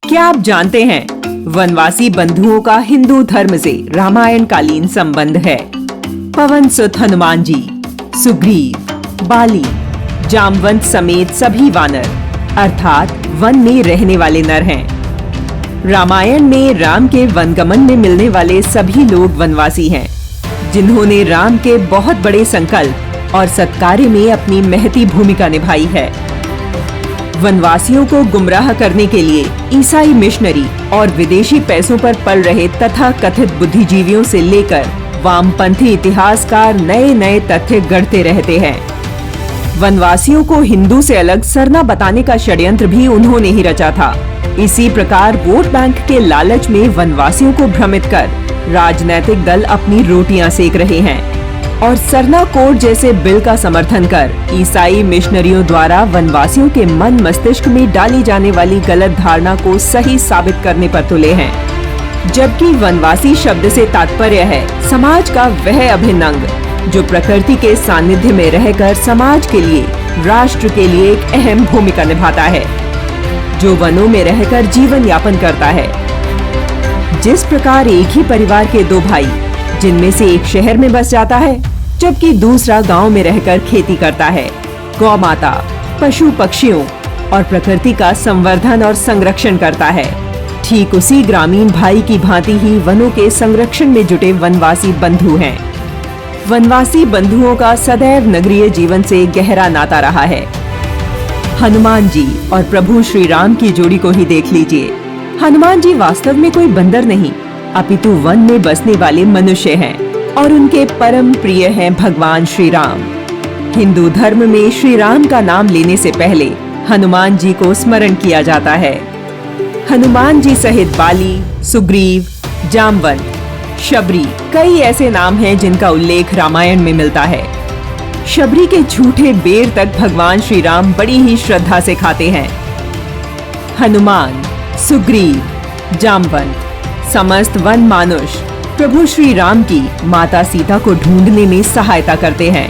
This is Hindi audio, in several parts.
क्या आप जानते हैं वनवासी बंधुओं का हिंदू धर्म से रामायण कालीन संबंध है। पवन सुत हनुमान जी, सुग्रीव, बाली, जामवंत समेत सभी वानर अर्थात वन में रहने वाले नर हैं। रामायण में राम के वनगमन में मिलने वाले सभी लोग वनवासी हैं, जिन्होंने राम के बहुत बड़े संकल्प और सत्कार्य में अपनी महती भूमिका निभाई है। वनवासियों को गुमराह करने के लिए ईसाई मिशनरी और विदेशी पैसों पर पल रहे तथा कथित बुद्धिजीवियों से लेकर वामपंथी इतिहासकार नए नए तथ्य गढ़ते रहते हैं। वनवासियों को हिंदू से अलग सरना बताने का षड्यंत्र भी उन्होंने ही रचा था। इसी प्रकार वोट बैंक के लालच में वनवासियों को भ्रमित कर राजनीतिक दल अपनी रोटियां सेक रहे हैं और सरना कोड जैसे बिल का समर्थन कर ईसाई मिशनरियों द्वारा वनवासियों के मन मस्तिष्क में डाली जाने वाली गलत धारणा को सही साबित करने पर तुले हैं। जबकि वनवासी शब्द से तात्पर्य है समाज का वह अभिन्न अंग जो प्रकृति के सानिध्य में रहकर समाज के लिए, राष्ट्र के लिए एक अहम भूमिका निभाता है, जो वनों में रहकर जीवन यापन करता है। जिस प्रकार एक ही परिवार के दो भाई, जिनमें से एक शहर में बस जाता है जबकि दूसरा गांव में रहकर खेती करता है, गौ माता, पशु पक्षियों और प्रकृति का संवर्धन और संरक्षण करता है, ठीक उसी ग्रामीण भाई की भांति ही वनों के संरक्षण में जुटे वनवासी बंधु हैं। वनवासी बंधुओं का सदैव नगरीय जीवन से गहरा नाता रहा है। हनुमान जी और प्रभु श्री राम की जोड़ी को ही देख लीजिए। हनुमान जी वास्तव में कोई बंदर नहीं, अपितु वन में बसने वाले मनुष्य हैं और उनके परम प्रिय हैं भगवान श्री राम। हिंदू धर्म में श्री राम का नाम लेने से पहले हनुमान जी को स्मरण किया जाता है। हनुमान जी सहित बाली, सुग्रीव, जामवंत, शबरी कई ऐसे नाम हैं जिनका उल्लेख रामायण में मिलता है। शबरी के झूठे बेर तक भगवान श्री राम बड़ी ही श्रद्धा से खाते हैं। हनुमान, सुग्रीव, जामवंत समस्त वन मानुष प्रभु श्री राम की माता सीता को ढूंढने में सहायता करते हैं।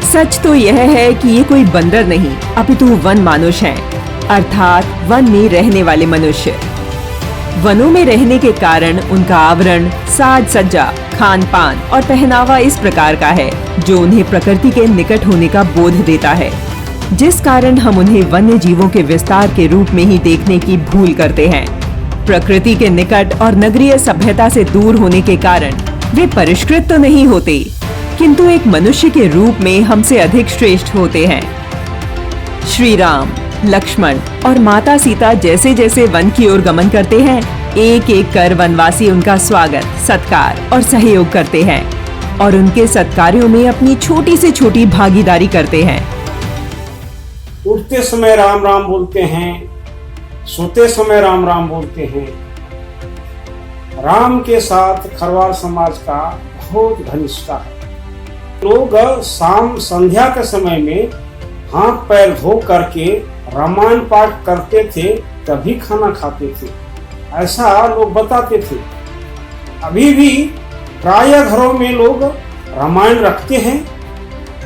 सच तो यह है कि ये कोई बंदर नहीं अपितु वन मानुष हैं, अर्थात वन में रहने वाले मनुष्य। वनों में रहने के कारण उनका आवरण, साज सज्जा, खान पान और पहनावा इस प्रकार का है जो उन्हें प्रकृति के निकट होने का बोध देता है, जिस कारण हम उन्हें वन्य जीवों के विस्तार के रूप में ही देखने की भूल करते हैं। प्रकृति के निकट और नगरीय सभ्यता से दूर होने के कारण वे परिष्कृत तो नहीं होते, किंतु एक मनुष्य के रूप में हमसे अधिक श्रेष्ठ होते हैं। श्री राम, लक्ष्मण और माता सीता जैसे जैसे वन की ओर गमन करते हैं, एक एक कर वनवासी उनका स्वागत, सत्कार और सहयोग करते हैं और उनके सत्कार्यों में अपनी छोटी से छोटी भागीदारी करते हैं। उठते समय राम राम बोलते हैं, सोते समय राम राम बोलते हैं। राम के साथ खरवार समाज का बहुत घनिष्ठता है। लोग शाम संध्या के समय में हाथ पैर धो करके रामायण पाठ करते थे, तभी खाना खाते थे, ऐसा लोग बताते थे। अभी भी प्राय घरों में लोग रामायण रखते हैं।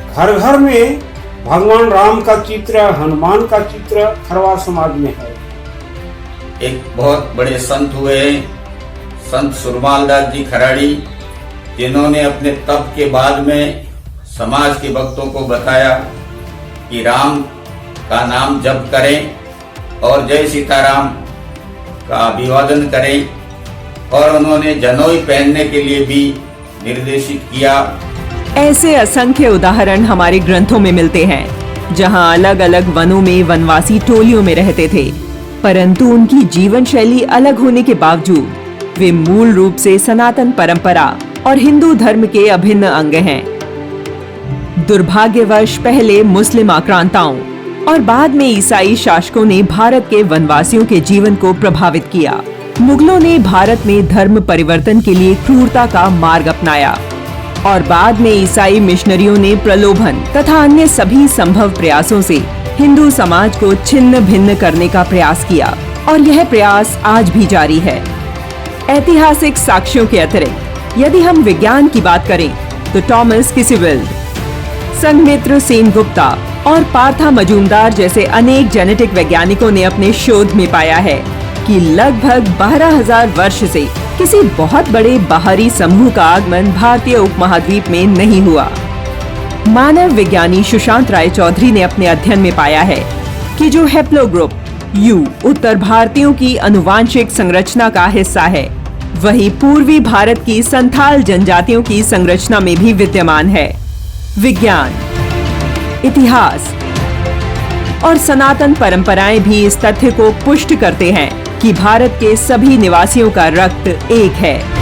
घर घर में भगवान राम का चित्र, हनुमान का चित्र खरवार समाज में है। एक बहुत बड़े संत हुए संत सुरमाल दास जी खराड़ी, जिन्होंने अपने तप के बाद में समाज के भक्तों को बताया कि राम का नाम जप करें और जय सीताराम का अभिवादन करें, और उन्होंने जनोई पहनने के लिए भी निर्देशित किया। ऐसे असंख्य उदाहरण हमारे ग्रंथों में मिलते हैं, जहां अलग अलग वनों में वनवासी टोलियों में रहते थे, परंतु उनकी जीवन शैली अलग होने के बावजूद वे मूल रूप से सनातन परंपरा और हिंदू धर्म के अभिन्न अंग हैं। दुर्भाग्यवश पहले मुस्लिम आक्रांताओं और बाद में ईसाई शासकों ने भारत के वनवासियों के जीवन को प्रभावित किया। मुगलों ने भारत में धर्म परिवर्तन के लिए क्रूरता का मार्ग अपनाया और बाद में ईसाई मिशनरियों ने प्रलोभन तथा अन्य सभी संभव प्रयासों से हिंदू समाज को छिन्न भिन्न करने का प्रयास किया और यह प्रयास आज भी जारी है। ऐतिहासिक साक्ष्यों के अतिरिक्त यदि हम विज्ञान की बात करें तो टॉमस किसिविल्ड, संघमित्र सेनगुप्ता और पार्था मजूमदार जैसे अनेक जेनेटिक वैज्ञानिकों ने अपने शोध में पाया है कि लगभग 12,000 वर्ष से किसी बहुत बड़े बाहरी समूह का आगमन भारतीय उपमहाद्वीप में नहीं हुआ। मानव विज्ञानी सुशांत राय चौधरी ने अपने अध्ययन में पाया है कि जो हैप्लोग्रुप यू उत्तर भारतीयों की अनुवांशिक संरचना का हिस्सा है, वही पूर्वी भारत की संथाल जनजातियों की संरचना में भी विद्यमान है। विज्ञान, इतिहास और सनातन परंपराएं भी इस तथ्य को पुष्ट करते हैं कि भारत के सभी निवासियों का रक्त एक है।